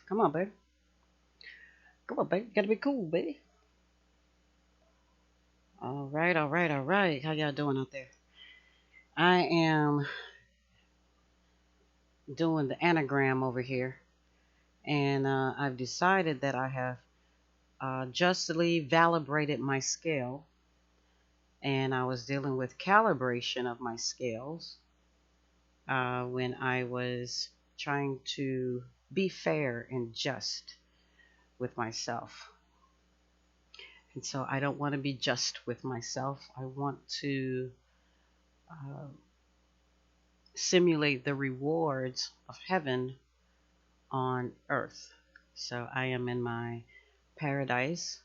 Come on, baby. Come on, baby. Gotta be cool, baby. All right, all right, all right. How y'all doing out there? I am doing the anagram over here, and I've decided that I have justly calibrated my scale, and I was dealing with calibration of my scales when I was trying to be fair and just with myself. And so I don't want to be just with myself. I want to uh, simulate the rewards of heaven on earth. So I am in my paradise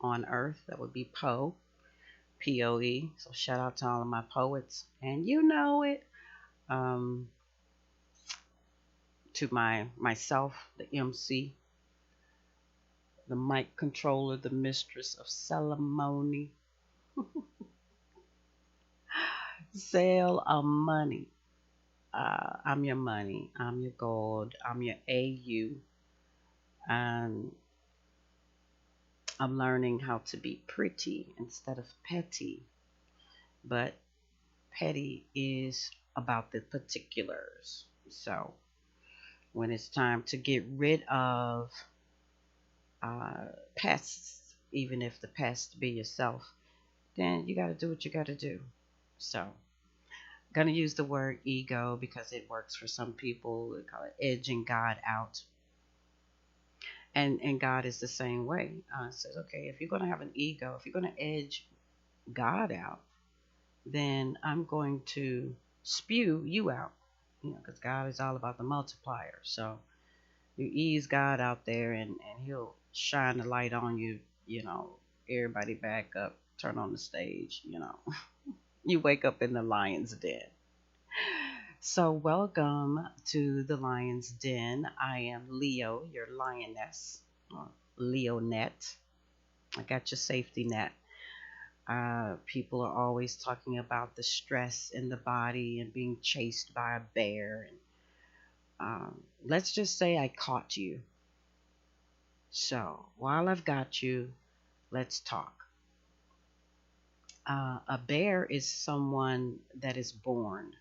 on earth. That would be Poe, Poe. So shout out to all of my poets, and you know it. Um, to myself, the MC, the mic controller, the mistress of ceremony, sale of money. I'm your money. I'm your gold. I'm your AU. And I'm learning how to be pretty instead of petty. But petty is about the particulars. So when it's time to get rid of pests, even if the pest be yourself, then you got to do what you got to do. So gonna use the word ego because it works for some people. They call it edging God out, and God is the same way. Says, okay, if you're gonna have an ego, if you're gonna edge God out, then I'm going to spew you out. Because God is all about the multiplier. So you ease God out there, and He'll shine the light on you. Everybody back up, turn on the stage. You wake up in the lion's den. So, welcome to the Lion's Den. I am Leo, your lioness, or Leonet. I got your safety net. People are always talking about the stress in the body and being chased by a bear. And let's just say I caught you. So, while I've got you, let's talk. A bear is someone that is born.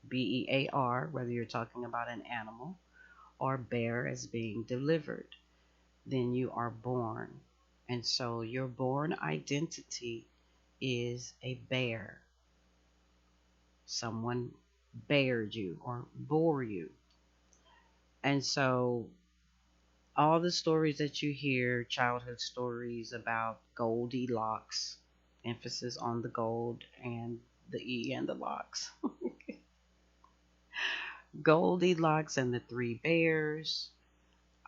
Bear, whether you're talking about an animal or bear as being delivered, then you are born. And so your born identity is a bear. Someone bared you or bore you. And so all the stories that you hear, childhood stories about Goldilocks, emphasis on the gold and the E and the locks. Goldilocks and the three bears.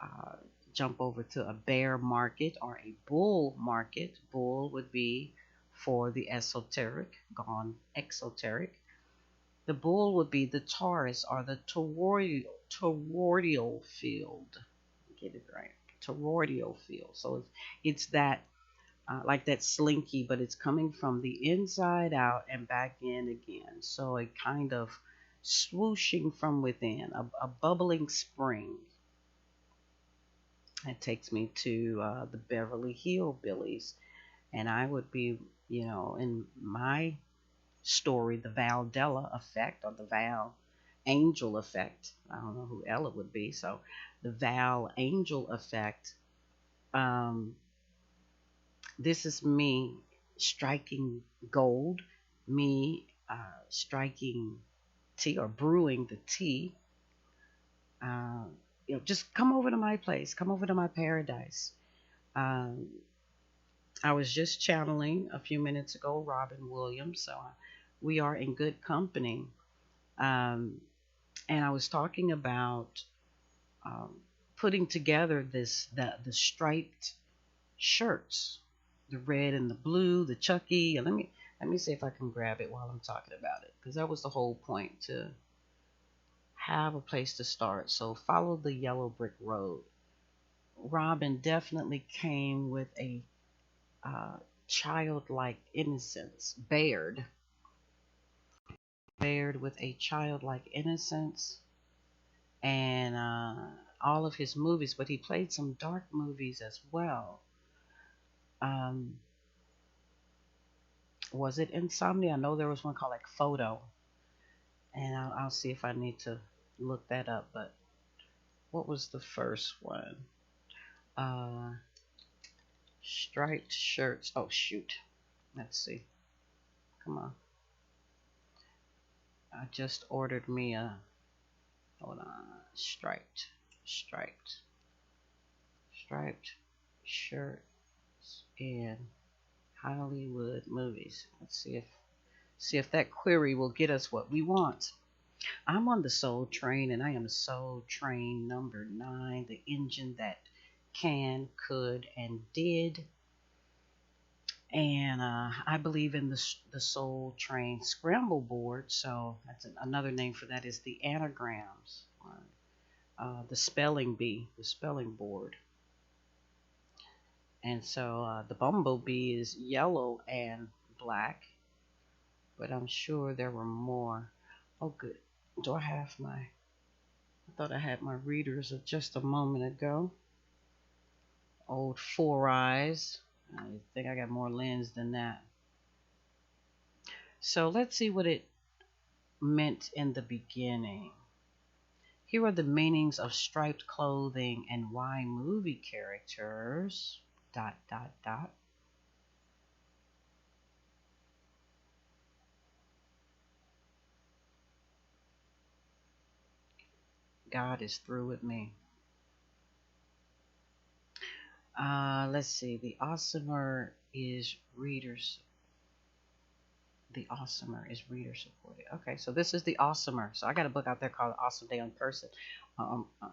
Uh, Jump over to a bear market or a bull market. Bull would be for the esoteric, gone exoteric. The bull would be the Taurus or the toroidal field. Get it right. Toroidal field. So it's that, like that slinky, but it's coming from the inside out and back in again. So a kind of swooshing from within, a bubbling spring. That takes me to the Beverly Hillbillies. And I would be, in my story, the Valdella effect or the Val Angel effect. I don't know who Ella would be. So the Val Angel effect. Um, this is me striking gold, me striking tea or brewing the tea. Uh, just come over to my place, come over to my paradise. Um, I was just channeling a few minutes ago Robin Williams, so we are in good company. Um, and I was talking about um, putting together the striped shirts, the red and the blue, the Chucky. And let me see if I can grab it while I'm talking about it, because that was the whole point, to have a place to start. So follow the yellow brick road. Robin definitely came with a uh, childlike innocence, bared with a childlike innocence, and all of his movies, but he played some dark movies as well. Um, was it Insomnia? I know there was one called like Photo, and I'll see if I need to look that up. But what was the first one? Uh, Striped shirts. Oh shoot. Let's see. Come on. I just ordered me a, hold on, striped, striped shirts in Hollywood movies. Let's see if that query will get us what we want. I'm on the Soul Train, and I am Soul Train number 9, the engine that can, could, and did. And I believe in the Soul Train Scramble board. So that's another name for that is the anagrams, the spelling bee, the spelling board. And so the bumblebee is yellow and black, but I'm sure there were more. Oh, good. Do I have my? I thought I had my readers of just a moment ago. Old Four Eyes. I think I got more lens than that. So let's see what it meant in the beginning. Here are the meanings of striped clothing and why movie characters. ... God is through with me. Let's see. The awesomer is readers. The awesomer is reader supported. Okay, so this is the awesomer. So I got a book out there called Awesome Day on Person.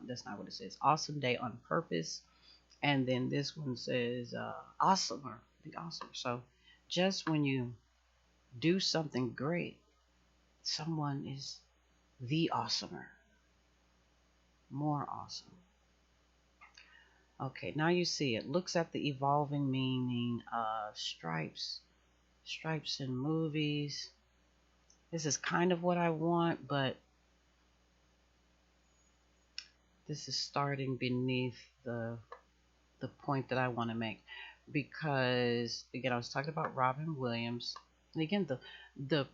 That's not what it says. Awesome Day on Purpose. And then this one says awesomer. The awesomer. So just when you do something great, someone is the awesomer. More awesome. Okay, now you see it. Looks at the evolving meaning of stripes. Stripes in movies. This is kind of what I want, but this is starting beneath the point that I want to make. Because again, I was talking about Robin Williams. And again, the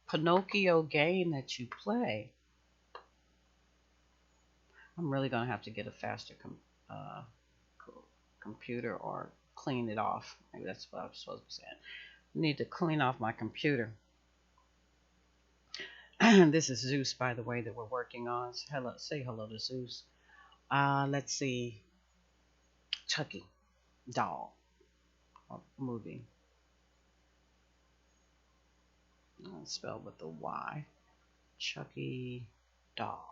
Pinocchio game that you play. I'm really gonna have to get a faster computer or clean it off. Maybe that's what I'm supposed to be saying. I need to clean off my computer. This is Zeus, by the way, that we're working on. So hello, say hello to Zeus. Let's see. Chucky doll or movie. Spelled with a Y. Chucky doll.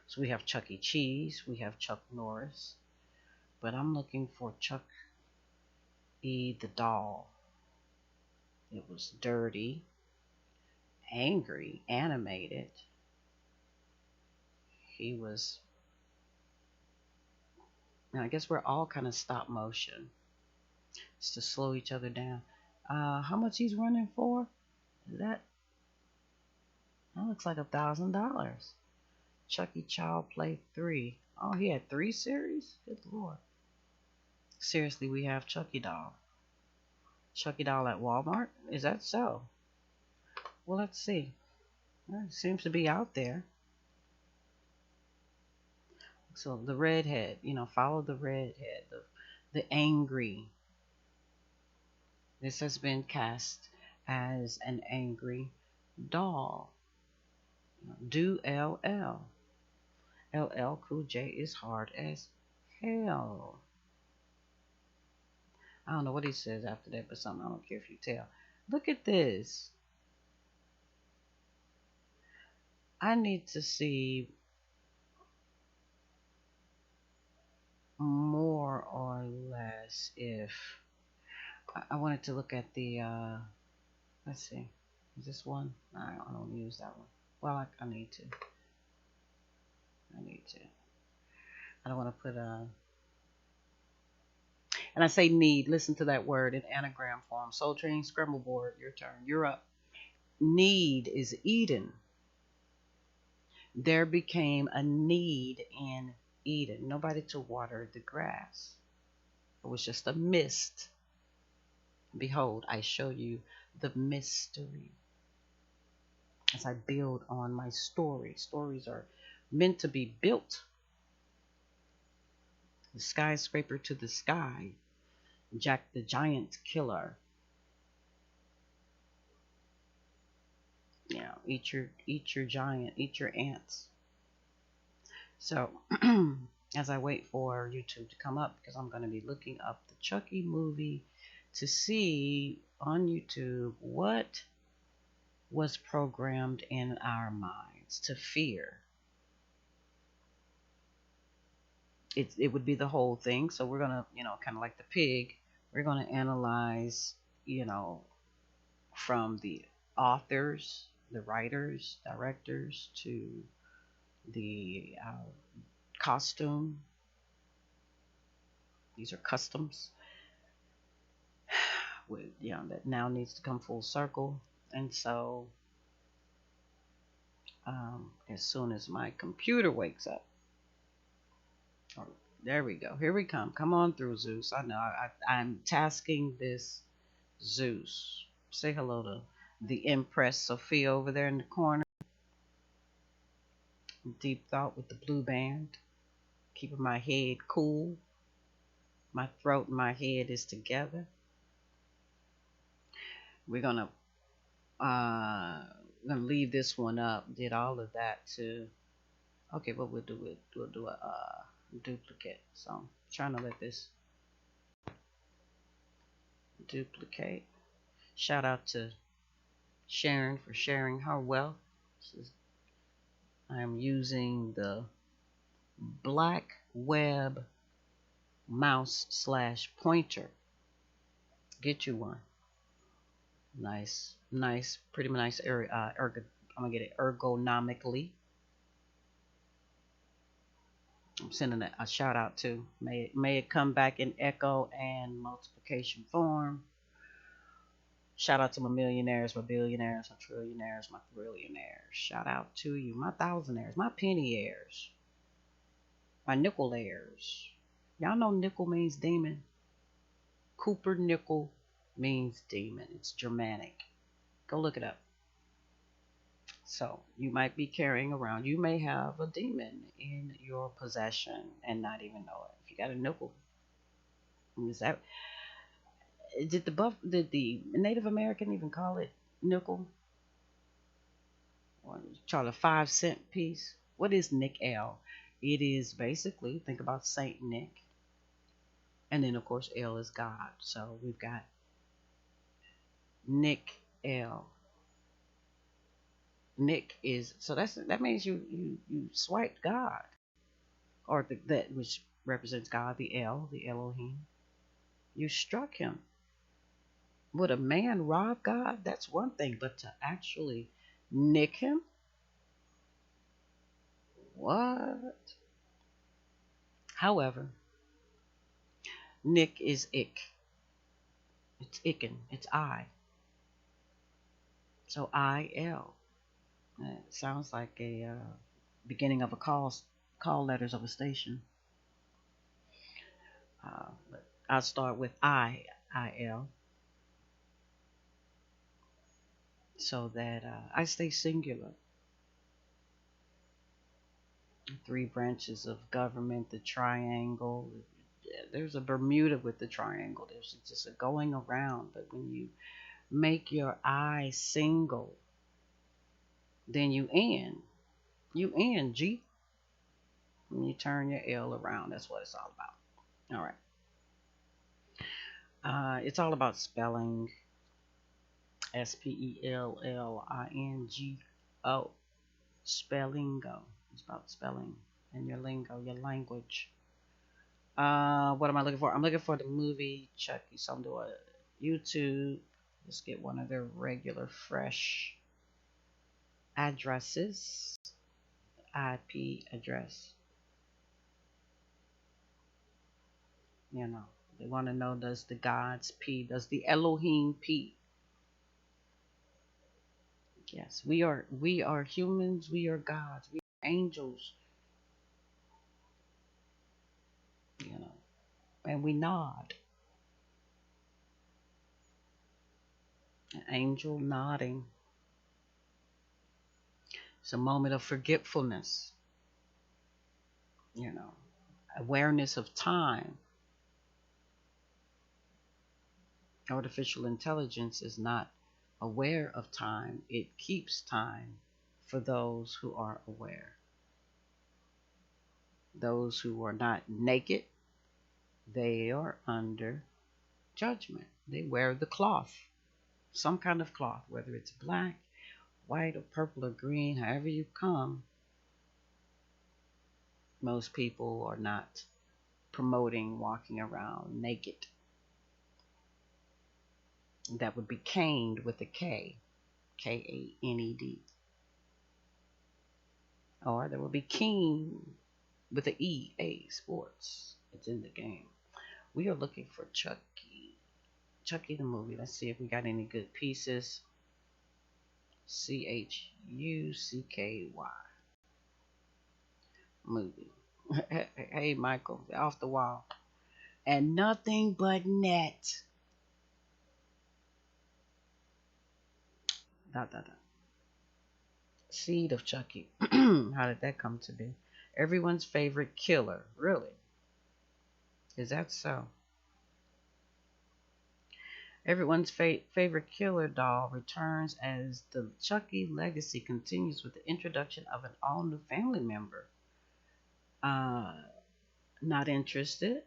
So we have Chuck E. Cheese, we have Chuck Norris, but I'm looking for Chuck E. the doll. It was dirty, angry, animated. He was, I guess we're all kind of stop motion. It's to slow each other down. How much he's running for? That looks like $1,000. Chucky Child Play 3. Oh, he had 3 series? Good Lord. Seriously, we have Chucky doll. Chucky doll at Walmart? Is that so? Well, let's see. It seems to be out there. So the redhead, follow the redhead, the angry. This has been cast as an angry doll. Do LL. LL Cool J is hard as hell. I don't know what he says after that, but something I don't care if you tell. Look at this. I need to see more or less if I wanted to look at the let's see, is this one? I don't use that one. Well, I need to. I don't want to put a, and I say need, listen to that word in anagram form. Soul Train Scramble Board, your turn. You're up. Need is Eden. There became a need in Eden, nobody to water the grass. It was just a mist. Behold, I show you the mystery as I build on my story. Stories are meant to be built. The skyscraper to the sky, Jack the Giant Killer. Eat your giant, eat your ants. So as I wait for YouTube to come up, because I'm going to be looking up the Chucky movie to see on YouTube what was programmed in our minds to fear. It would be the whole thing. So we're gonna, kind of like the pig, we're gonna analyze, you know, from the authors, the writers, directors to the costume. These are customs with, that now needs to come full circle. And so, as soon as my computer wakes up, oh, there we go. Here we come. Come on through, Zeus. I know. I'm tasking this Zeus. Say hello to the Empress Sophia over there in the corner. Deep thought with the blue band. Keeping my head cool. My throat and my head is together. We're gonna leave this one up. Did all of that to. Okay, but we'll do a duplicate. So I'm trying to let this duplicate. Shout out to Sharon for sharing her wealth. I'm using the black web mouse / pointer. Get you one. Nice, pretty nice. I'm gonna get it ergonomically. I'm sending a shout out to. May it come back in echo and multiplication form. Shout out to my millionaires, my billionaires, my trillionaires, my thrillionaires. Shout out to you, my thousandaires, my penny-aires, my nickel-aires. Y'all know nickel means demon. Cooper nickel means demon. It's Germanic. Go look it up. So you might be carrying around. You may have a demon in your possession and not even know it. If you got a nickel, is that did the Native American even call it nickel? Or try a 5-cent piece? What is nickel? It is basically, think about Saint Nick, and then of course L is God. So we've got Nick L. Nick is, so that means you swiped God, or that which represents God, the L, the Elohim. You struck him. Would a man rob God? That's one thing, but to actually nick him? What? However, nick is ick. It's icken. It's I. So I-L. It sounds like a beginning of a call letters of a station. But I'll start with I-L. So that I stay singular. 3 branches of government, the triangle. There's a Bermuda with the triangle. There's just a going around. But when you make your I single, then you end. You end, G. When you turn your L around, that's what it's all about. All right. It's all about spelling. Spellingo. Spellingo. It's about spelling and your lingo, your language. What am I looking for? I'm looking for the movie Chucky. So I'm doing YouTube. Let's get one of their regular fresh addresses. IP address. They want to know, does the gods pee? Does the Elohim pee? Yes, we are humans, we are gods, we are angels. and we nod. An angel nodding. It's a moment of forgetfulness, you know, awareness of time. Artificial intelligence is not aware of time, it keeps time for those who are aware. Those who are not naked, they are under judgment. They wear the cloth, some kind of cloth, whether it's black, white, or purple, or green, however you come. Most people are not promoting walking around naked. That would be caned with a K, Kaned. Or there would be keen with the EA sports. It's in the game. We are looking for Chucky. Chucky the movie. Let's see if we got any good pieces. Chucky movie. Hey Michael, off the wall. And nothing but net. Dot dot dot. Seed of Chucky. How did that come to be? Everyone's favorite killer. Really? Is that so? Everyone's favorite killer doll returns as the Chucky legacy continues with the introduction of an all new family member. Uh, Not interested.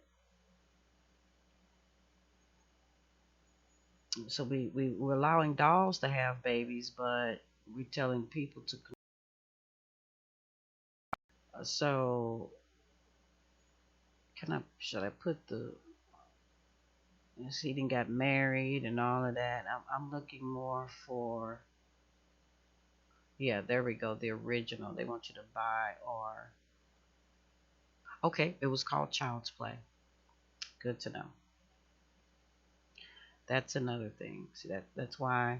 So we're allowing dolls to have babies, but we're telling people to. So, should I put the. He didn't got married and all of that. I'm looking more for. Yeah, there we go. The original. They want you to buy or. Okay, it was called Child's Play. Good to know. That's another thing. See that's why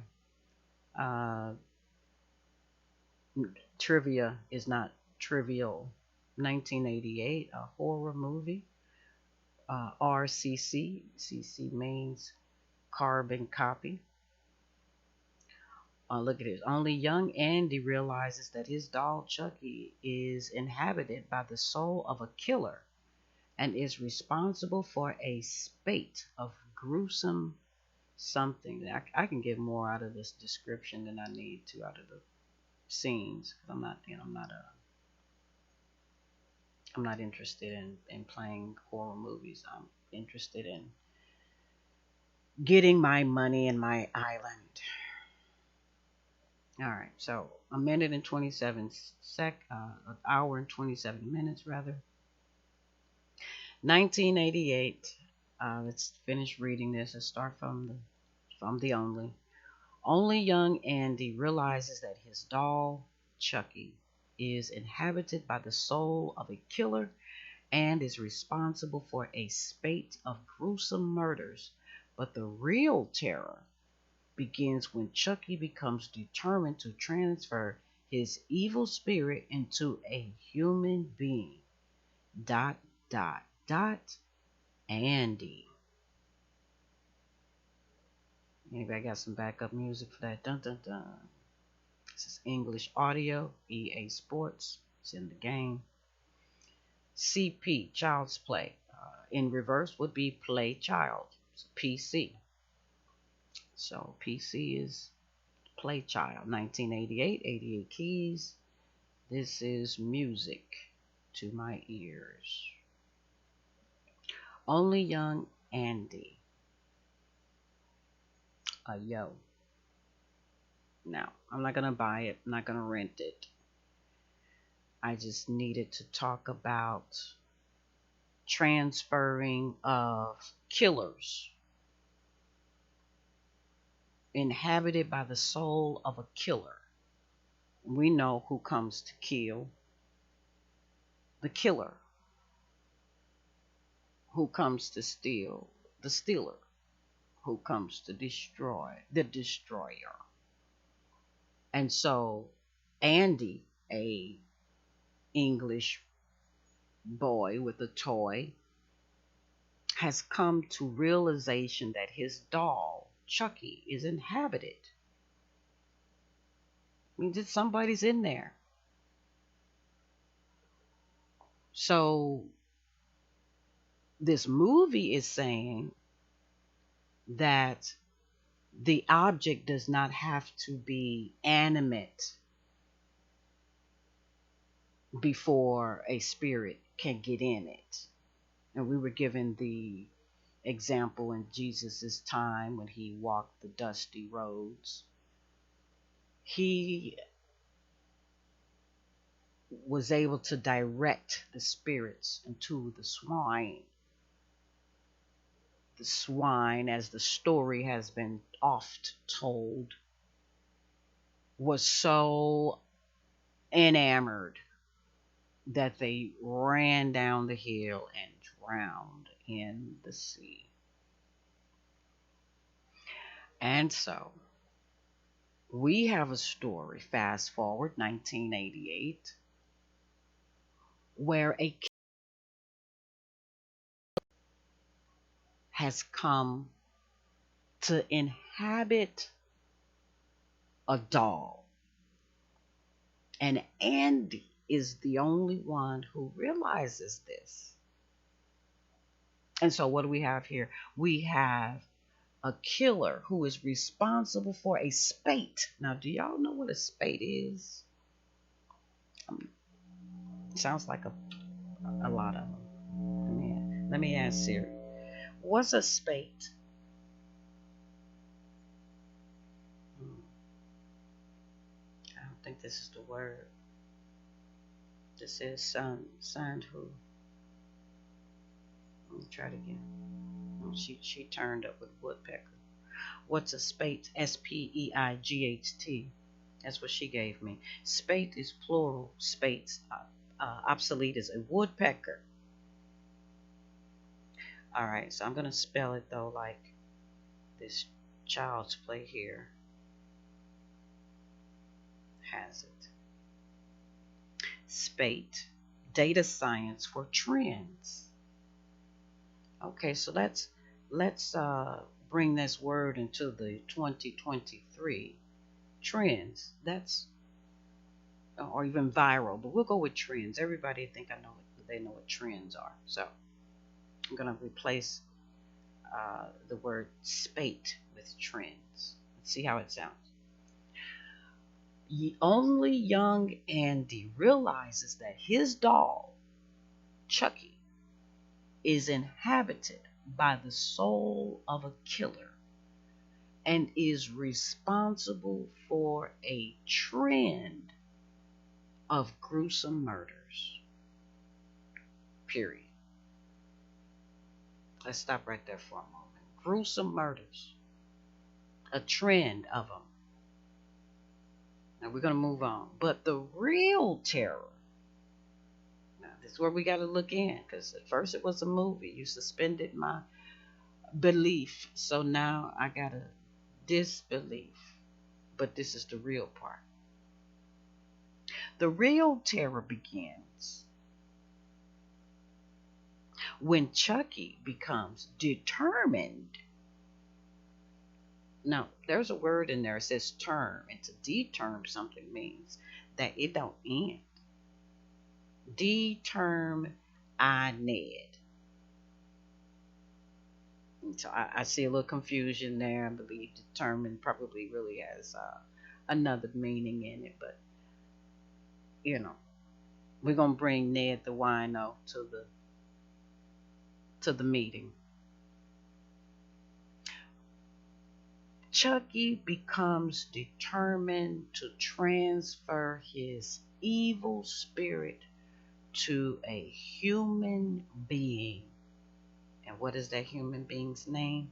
uh, trivia is not trivial. 1988, a horror movie. RCC. CC means carbon copy. Look at this. Only young Andy realizes that his doll Chucky is inhabited by the soul of a killer and is responsible for a spate of gruesome something. I can get more out of this description than I need to out of the scenes because I'm not interested in playing horror movies. I'm interested in getting my money in my island. All right, so a minute and 27 an hour and 27 minutes rather. 1988. Let's finish reading this. Let's start from the only. Only young Andy realizes that his doll Chucky is inhabited by the soul of a killer and is responsible for a spate of gruesome murders. But the real terror begins when Chucky becomes determined to transfer his evil spirit into a human being. Dot, dot, dot, Andy. Anybody got some backup music for that? Dun, dun, dun. This is English audio, EA Sports. It's in the game. CP, Child's Play. In reverse would be Play Child. It's PC. So PC is Play Child. 1988, 88 keys. This is music to my ears. Only young Andy. Yo. Now, I'm not going to buy it. I'm not going to rent it. I just needed to talk about transferring of killers inhabited by the soul of a killer. We know who comes to kill. The killer. Who comes to steal? The stealer. Who comes to destroy? The destroyer. And so Andy, a English boy with a toy, has come to realization that his doll, Chucky, is inhabited. I mean, that somebody's in there. So this movie is saying that the object does not have to be animate before a spirit can get in it. And we were given the example in Jesus' time when he walked the dusty roads. He was able to direct the spirits into the swine. The swine, as the story has been oft told, was so enamored that they ran down the hill and drowned in the sea. And so we have a story, fast forward 1988, where a kid has come to inhabit a doll. And Andy is the only one who realizes this. And so what do we have here? We have a killer who is responsible for a spate. Now, do y'all know what a spate is? Sounds like a lot of them. Let me ask Siri. What's a spate? I don't think this is the word. This is signed who? Let me try it again. Oh, she turned up with woodpecker. What's a spate? S-P-E-I-G-H-T. That's what she gave me. Spate is plural. Spates. Obsolete is a woodpecker. All right, so I'm going to spell it, though, like this child's play here has it. Spate. Data science for trends. Okay, so let's bring this word into the 2023 trends. That's or even viral, but we'll go with trends. Everybody think they know what trends are. So I'm gonna replace the word spate with trends. Let's see how it sounds. Only young Andy realizes that his doll, Chucky, is inhabited by the soul of a killer and is responsible for a trend of gruesome murders. Period. Let's stop right there for a moment. Gruesome murders. A trend of them. Now we're going to move on. But the real terror. Now this is where we got to look in. Because at first it was a movie. You suspended my belief. So now I got a disbelief. But this is the real part. The real terror begins when Chucky becomes determined. Now, there's a word in there that says term, and to determ something means that it don't end. Determined. So I see a little confusion there. I believe determined probably really has another meaning in it, but we're gonna bring Ned the wino to the meeting. Chucky becomes determined to transfer his evil spirit to a human being. And what is that human being's name?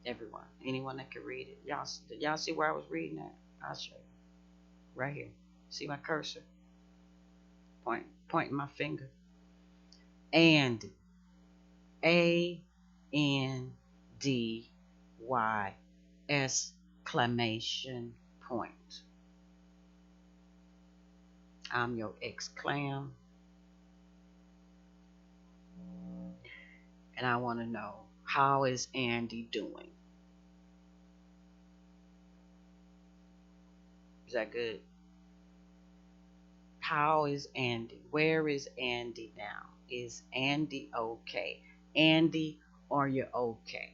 Everyone. Anyone that can read it. Y'all see where I was reading that? I'll show you. Right here. See my cursor? Pointing my finger. And A-N-D-Y exclamation point. I'm your exclam. And I want to know, how is Andy doing? Is that good? How is Andy? Where is Andy now? Is Andy okay? Andy, are you okay?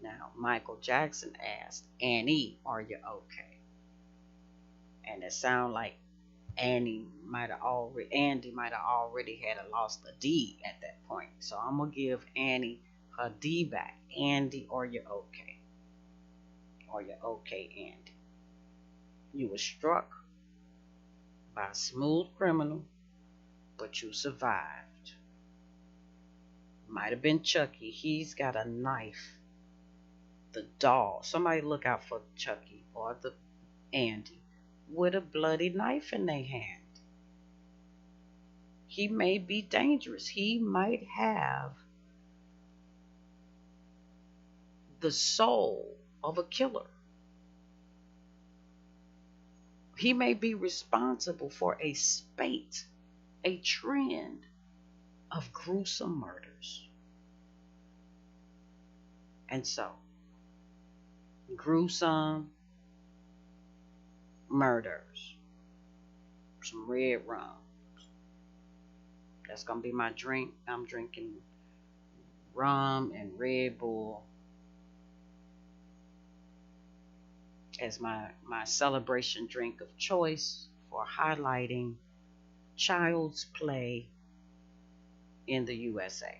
Now, Michael Jackson asked, Annie, are you okay? And it sounded like Andy might have already had lost a D at that point. So I'm gonna give Annie her D back. Andy, are you okay? Are you okay, Andy? You were struck by a smooth criminal, but you survived. Might have been Chucky. He's got a knife. The doll. Somebody look out for Chucky or the Andy with a bloody knife in their hand. He may be dangerous. He might have the soul of a killer. He may be responsible for a spate, a trend of gruesome murders. And so, gruesome murders. Some red rum. That's going to be my drink. I'm drinking rum and Red Bull as my celebration drink of choice for highlighting child's play in the USA.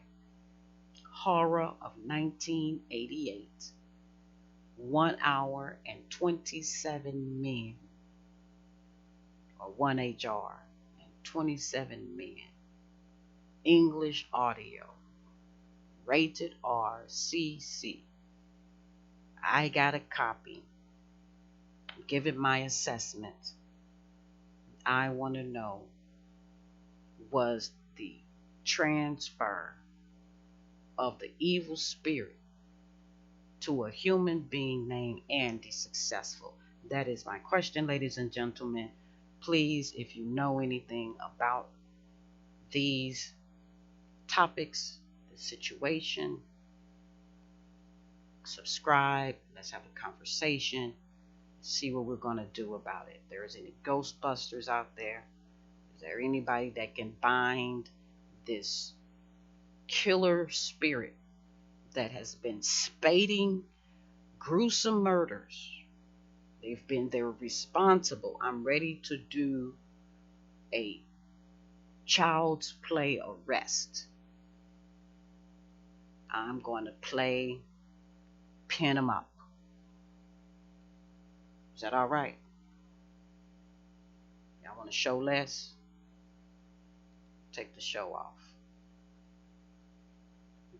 Horror of 1988. 1 hour and 27 men, or 1HR, and 27 men. English audio. Rated RCC. I got a copy. Give it my assessment. I want to know, was the transfer of the evil spirit to a human being named Andy successful? That is my question, ladies and gentlemen. Please, if you know anything about these topics, the situation, subscribe. Let's have a conversation. See what we're going to do about it. If there is any Ghostbusters out there, is there anybody that can bind this killer spirit that has been spading gruesome murders? They're responsible. I'm ready to do a child's play arrest. I'm going to pin them up. Is that all right? Y'all want to show less? Take the show off.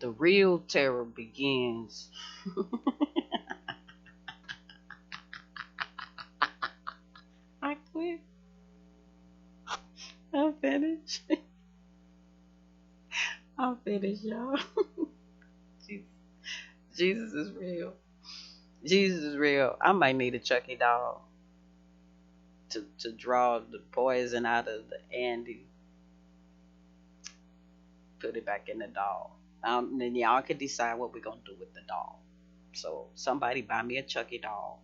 The real terror begins. I quit. I'm finished. I'm finished, y'all. Jesus is real. Jesus is real. I might need a Chucky doll to draw the poison out of the Andy. Put it back in the doll. Then y'all can decide what we're gonna do with the doll. So somebody buy me a Chucky doll,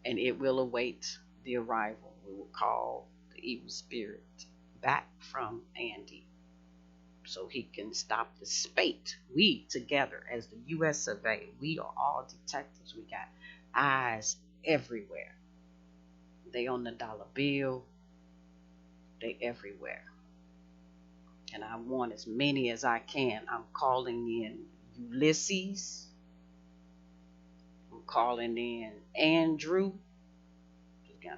and it will await the arrival. We will call the evil spirit back from Andy, so he can stop the spate. We together as the U.S. Survey, we are all detectives. We got eyes everywhere. They on the dollar bill. They everywhere. And I want as many as I can. I'm calling in Ulysses. I'm calling in Andrew.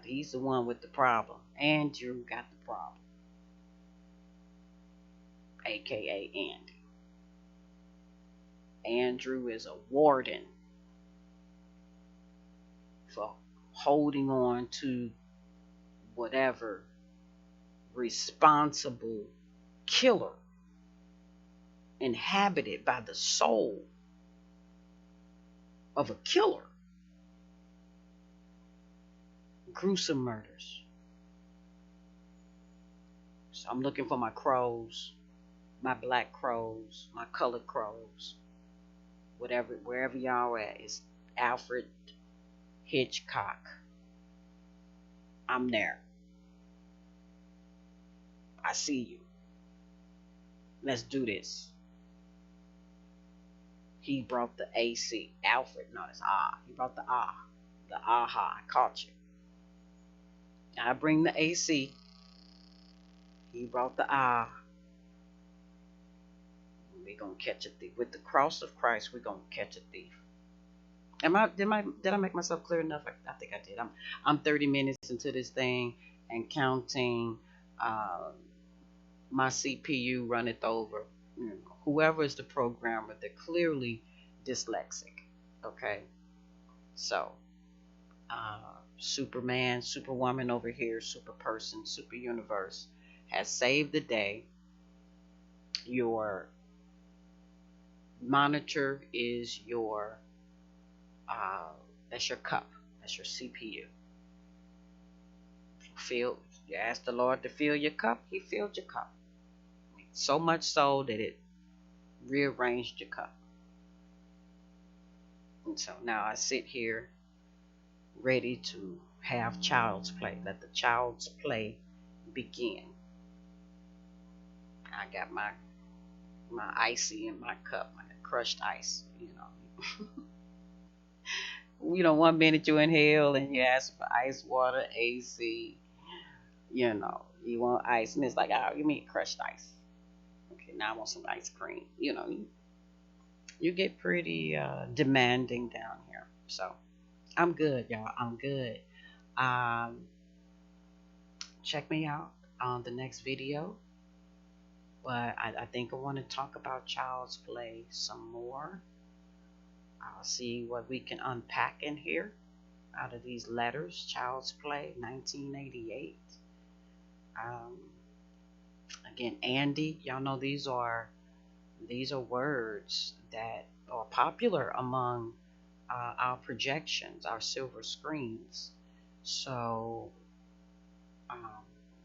He's the one with the problem. Andrew got the problem. AKA Andy. Andrew is a warden for holding on to whatever responsible killer inhabited by the soul of a killer. Gruesome murders. So I'm looking for my crows. my black crows, my colored crows, whatever, wherever y'all at, is Alfred Hitchcock. I'm there. I see you. Let's do this. He brought the AC. Alfred, no, it's ah. He brought the ah. The aha. I caught you. I bring the AC. He brought the ah. We're gonna catch a thief. With the cross of Christ, we're gonna catch a thief. Did I make myself clear enough? I think I did. I'm 30 minutes into this thing and counting. Uh, my CPU runneth over. You know, whoever is the programmer, they're clearly dyslexic. Okay, so Superman, Superwoman over here, Super Person, Super Universe has saved the day. Your monitor is your uh, that's your cup. That's your CPU. Fill. You ask the Lord to fill your cup. He filled your cup. So much so that it rearranged your cup. And so now I sit here ready to have child's play. Let the child's play begin. I got my icy in my cup, my crushed ice. One minute you inhale and you ask for ice water, AC. You want ice, and it's like, oh, give me crushed ice. Okay, now I want some ice cream. You get pretty demanding down here. So I'm good, y'all. I'm good. Um, Check me out on the next video. But I think I want to talk about child's play some more. I'll see what we can unpack in here out of these letters. Child's play, 1988. Um, Again, Andy. Y'all know these are words that are popular among our projections, our silver screens. So, um,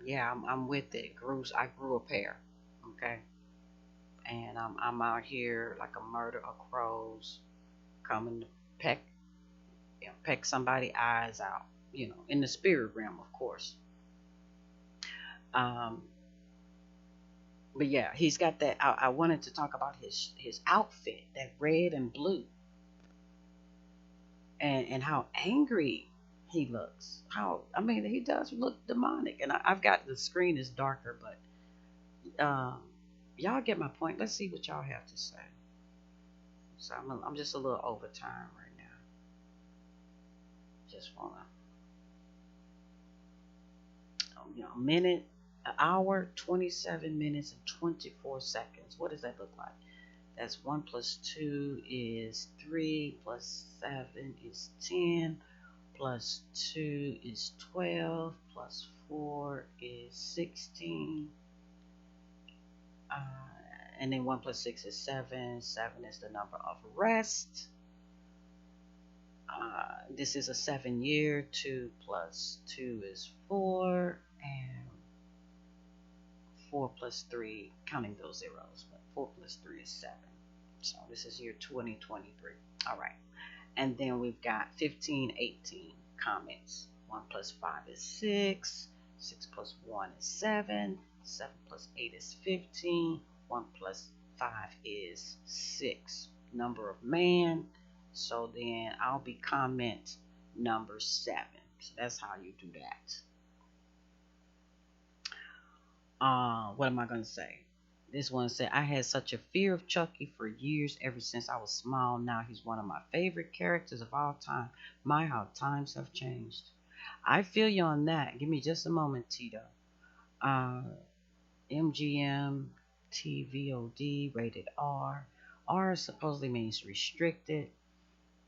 yeah, I'm with it. I grew a pair, okay, and I'm out here like a murder of crows, coming to peck, peck somebody eyes out, in the spirit realm, of course. Um, but yeah, he's got that. I wanted to talk about his outfit, that red and blue, and how angry he looks. How I mean, he does look demonic. And I've got the screen is darker, but y'all get my point. Let's see what y'all have to say. So I'm just a little over time right now. Just wanna, a minute, an hour, 27 minutes and 24 seconds. What does that look like? That's 1 plus 2 is 3 plus 7 is 10 plus 2 is 12 plus 4 is 16. And then 1 plus 6 is 7. 7 is the number of rest. This is a 7-year. 2 plus 2 is 4. And 4 plus 3, counting those zeros, but 4 plus 3 is 7. So this is year 2023. All right. And then we've got 15, 18 comments. 1 plus 5 is 6. 6 plus 1 is 7. 7 plus 8 is 15. 1 plus 5 is 6. Number of man. So then I'll be comment number 7. So that's how you do that. What am I going to say? This one said, I had such a fear of Chucky for years, ever since I was small. Now he's one of my favorite characters of all time. My, how times have changed. I feel you on that. Give me just a moment, Tito. MGM, TVOD, rated R. R supposedly means restricted.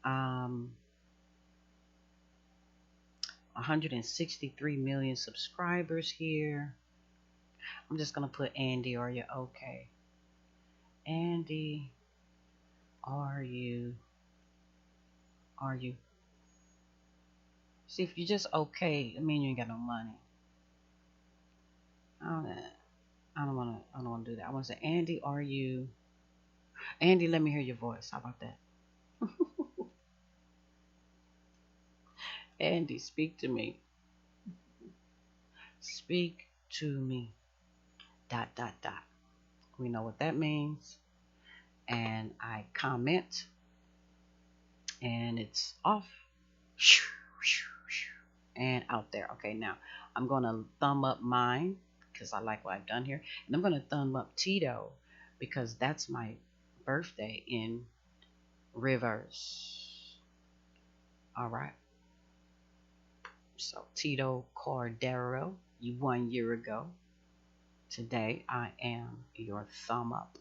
163 million subscribers here. I'm just going to put Andy, are you okay? Andy, are you? See, if you're just okay, I mean you ain't got no money. I don't want to do that. I want to say, Andy, are you? Andy, let me hear your voice. How about that? Andy, speak to me. Speak to me. Dot, dot, dot. We know what that means. And I comment, and it's off. And out there. Okay, now I'm going to thumb up mine because I like what I've done here. And I'm going to thumb up Tito because that's my birthday in reverse. All right. So Tito Cordero, you 1 year ago. Today I am your thumb up.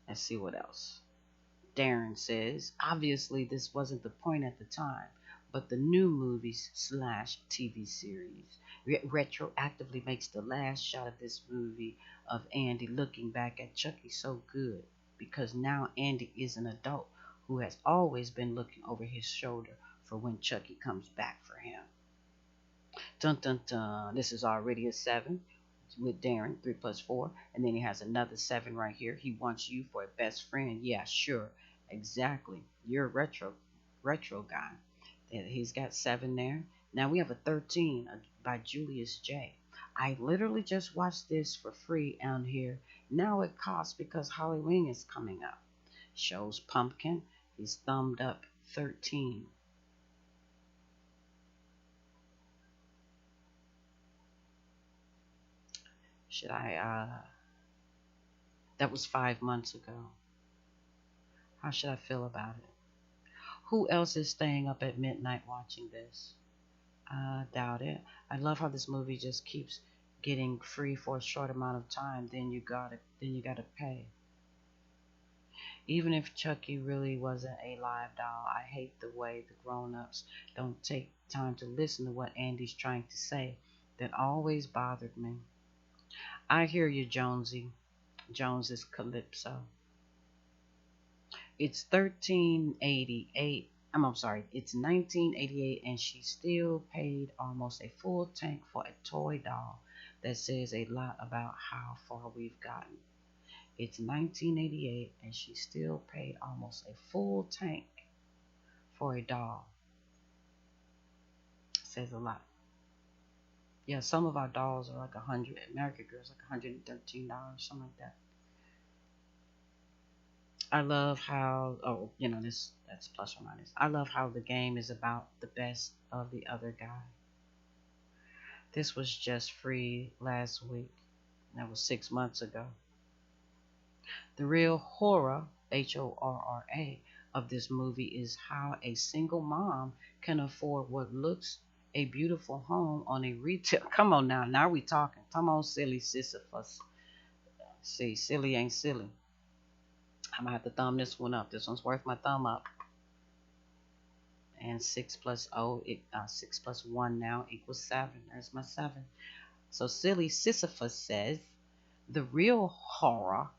Let's see what else. Darren says, obviously this wasn't the point at the time, but the new movies / TV series retroactively makes the last shot of this movie of Andy looking back at Chucky so good because now Andy is an adult who has always been looking over his shoulder for when Chucky comes back for him. Dun dun dun. This is already a 7 with Darren, 3 plus 4. And then he has another 7 right here. He wants you for a best friend. Yeah, sure. Exactly. You're a retro guy. And he's got 7 there. Now we have a 13 by Julius J. I literally just watched this for free on here. Now it costs because Halloween is coming up. Shows Pumpkin. He's thumbed up 13. Should I, that was 5 months ago. How should I feel about it? Who else is staying up at midnight watching this? I doubt it. I love how this movie just keeps getting free for a short amount of time, then you gotta pay. Even if Chucky really wasn't a live doll, I hate the way the grown-ups don't take time to listen to what Andy's trying to say. That always bothered me. I hear you, Jonesy. Jones is Calypso. It's 1388. I'm sorry, it's 1988, and she still paid almost a full tank for a toy doll. That says a lot about how far we've gotten. It's 1988, and she still paid almost a full tank for a doll. Says a lot. Yeah, some of our dolls are like 100. American Girl's like $113, something like that. I love how, that's plus or minus. I love how the game is about the best of the other guy. This was just free last week. That was 6 months ago. The real horror, HORRA, of this movie is how a single mom can afford what looks a beautiful home on a retail. Come on now we talking. Come on, silly Sisyphus. See, silly ain't silly. I'm gonna have to thumb this one up. This one's worth my thumb up. And 6 plus 6 plus 1 now equals 7. There's my 7. So silly Sisyphus says, the real horror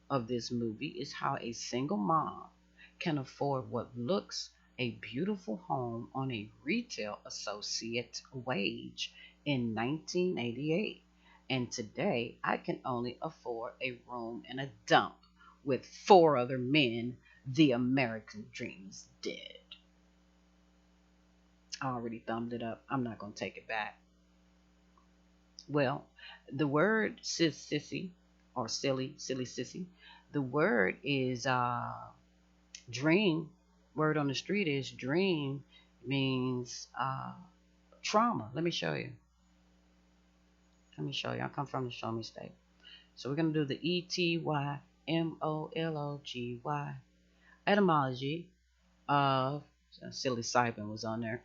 of this movie is how a single mom can afford what looks a beautiful home on a retail associate wage in 1988. And today I can only afford a room in a dump with 4 other men. The American dream is dead. I already thumbed it up. I'm not going to take it back. Well, the word sissy or silly sissy, the word is dream. Word on the street is dream means trauma. Let me show you. I come from the Show Me State. So we're going to do the etymology etymology of silly Simon was on there.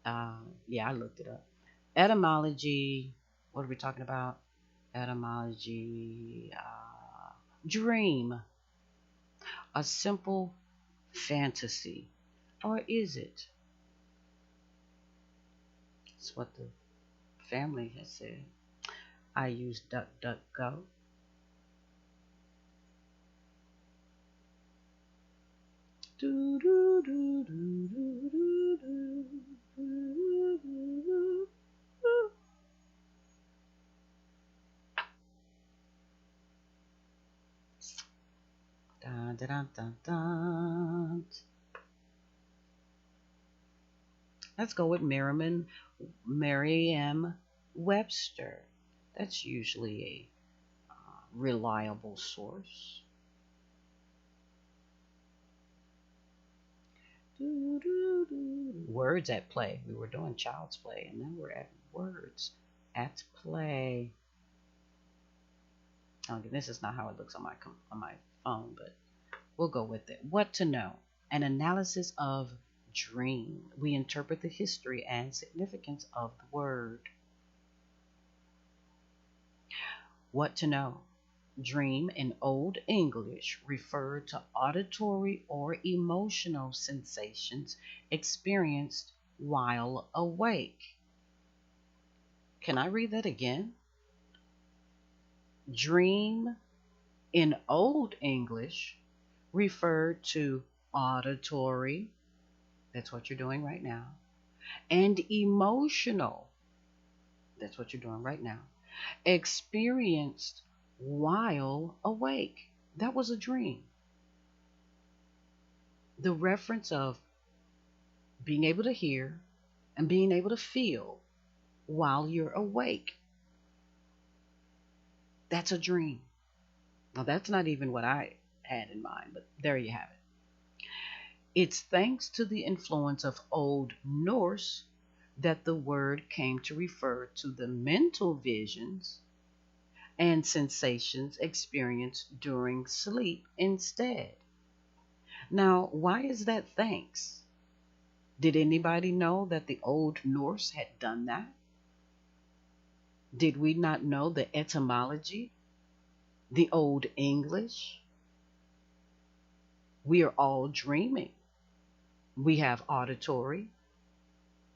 Yeah, I looked it up. Etymology. What are we talking about? Etymology. Dream. A simple fantasy. Or is it? That's what the family has said. I use DuckDuckGo. Do, do, do, do, do, do, do, do, do, do. Dun, dun, dun, dun, dun. Let's go with Merriam-Webster. That's usually a reliable source. Words at play. We were doing child's play, and now we're at words at play. Okay, this is not how it looks on my phone, but we'll go with it. What to know? An analysis of dream. We interpret the history and significance of the word. What to know? Dream in Old English referred to auditory or emotional sensations experienced while awake. Can I read that again? Dream in Old English referred to auditory, that's what you're doing right now, and emotional, that's what you're doing right now, experienced while awake. That was a dream. The reference of being able to hear and being able to feel while you're awake. That's a dream. Now, that's not even what I had in mind, but there you have it. It's thanks to the influence of Old Norse that the word came to refer to the mental visions and sensations experienced during sleep instead. Now, why is that thanks? Did anybody know that the Old Norse had done that? Did we not know the etymology? The Old English? We are all dreaming. We have auditory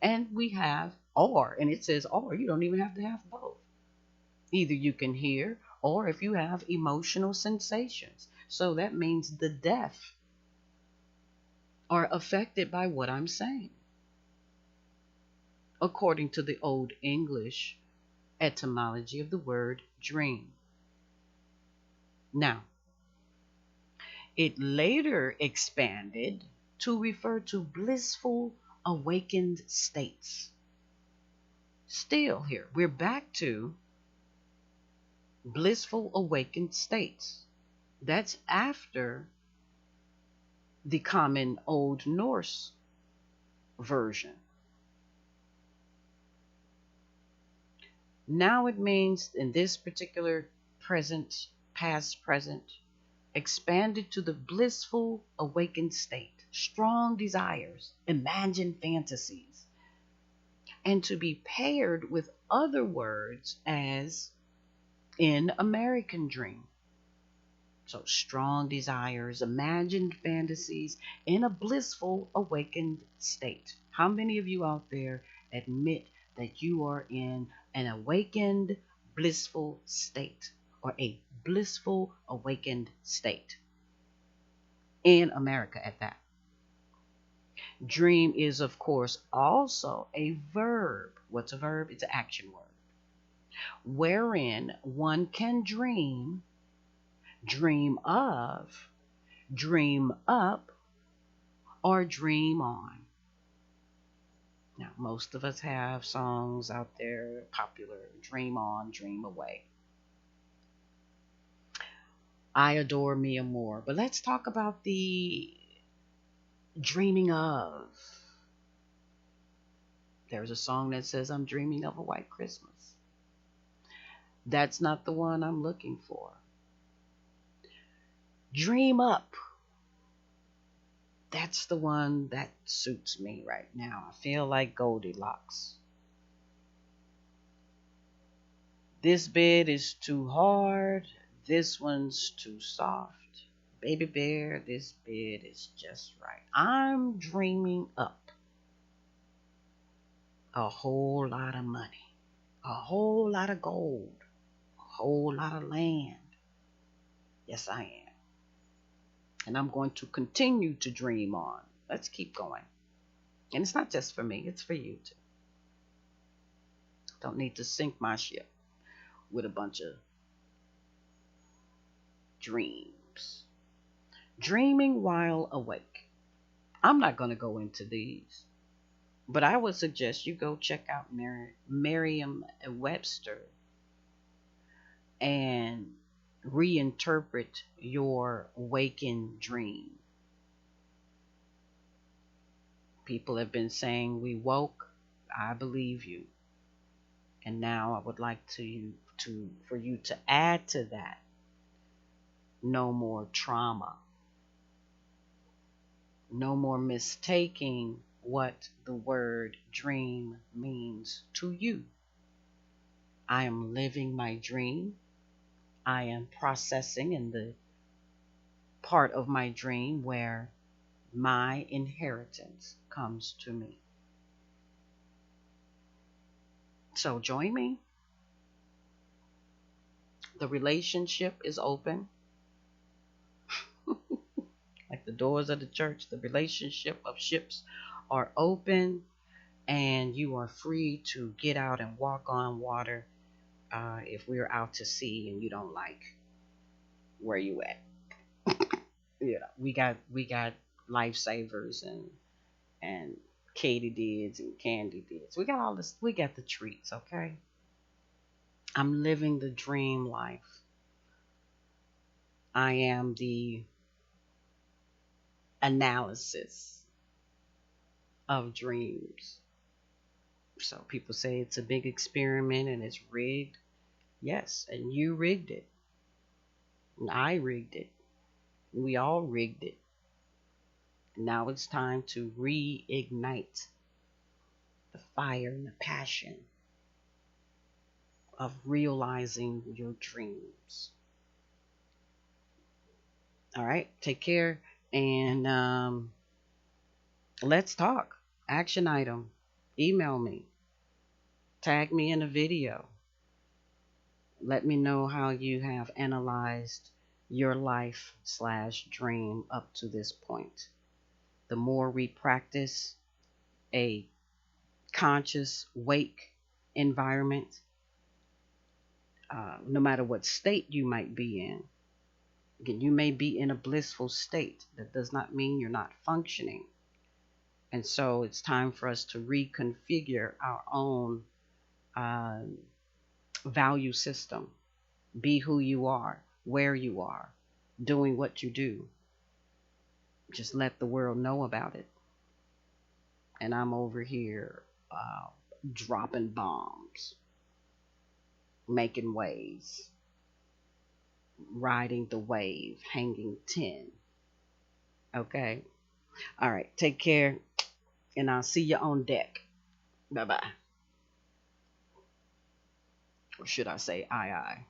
and we have or, and it says or, you don't even have to have both. Either you can hear or if you have emotional sensations. So that means the deaf are affected by what I'm saying, according to the Old English etymology of the word dream. Now, it later expanded to refer to blissful awakened states. Still here, we're back to blissful awakened states. That's after the common Old Norse version. Now it means in this particular present, past, present, expanded to the blissful awakened state, strong desires, imagined fantasies, and to be paired with other words as in American Dream. So strong desires, imagined fantasies, in a blissful awakened state. How many of you out there admit that you are in an awakened, blissful state, or a blissful awakened state? In America at that. Dream is, of course, also a verb. What's a verb? It's an action word. Wherein one can dream, dream of, dream up, or dream on. Now, most of us have songs out there popular, dream on, dream away. I adore Mia Moore, but let's talk about the dreaming of. There's a song that says, I'm dreaming of a white Christmas. That's not the one I'm looking for. Dream up. That's the one that suits me right now. I feel like Goldilocks. This bed is too hard. This one's too soft. Baby bear, this bed is just right. I'm dreaming up a whole lot of money, a whole lot of gold, a whole lot of land. Yes, I am. And I'm going to continue to dream on. Let's keep going. And it's not just for me, it's for you too. Don't need to sink my ship with a bunch of dreams. Dreaming while awake. I'm not going to go into these, but I would suggest you go check out Merriam-Webster and reinterpret your waking dream. People have been saying we woke. I believe you. And now I would like for you to add to that no more trauma. No more mistaking what the word dream means to you. I am living my dream. I am processing in the part of my dream where my inheritance comes to me. So join me. The relationship is open. Like the doors of the church, the relationship of ships are open, and you are free to get out and walk on water if we're out to sea and you don't like where you at. Yeah, we got lifesavers and katydids and candydids. We got all this. We got the treats. Okay, I'm living the dream life. I am the analysis of dreams. So people say it's a big experiment and it's rigged. Yes, and you rigged it. And I rigged it. We all rigged it. Now it's time to reignite the fire and the passion of realizing your dreams. All right, take care and let's talk. Action item. Email me. Tag me in a video. Let me know how you have analyzed your life/dream up to this point. The more we practice a conscious wake environment, no matter what state you might be in, again, you may be in a blissful state. That does not mean you're not functioning. And so it's time for us to reconfigure our own uh, value system. Be who you are, where you are, doing what you do. Just let the world know about it. And I'm over here dropping bombs, making waves, riding the wave, hanging 10. Okay? All right. Take care. And I'll see you on deck. Bye bye. Or should I say, aye, aye.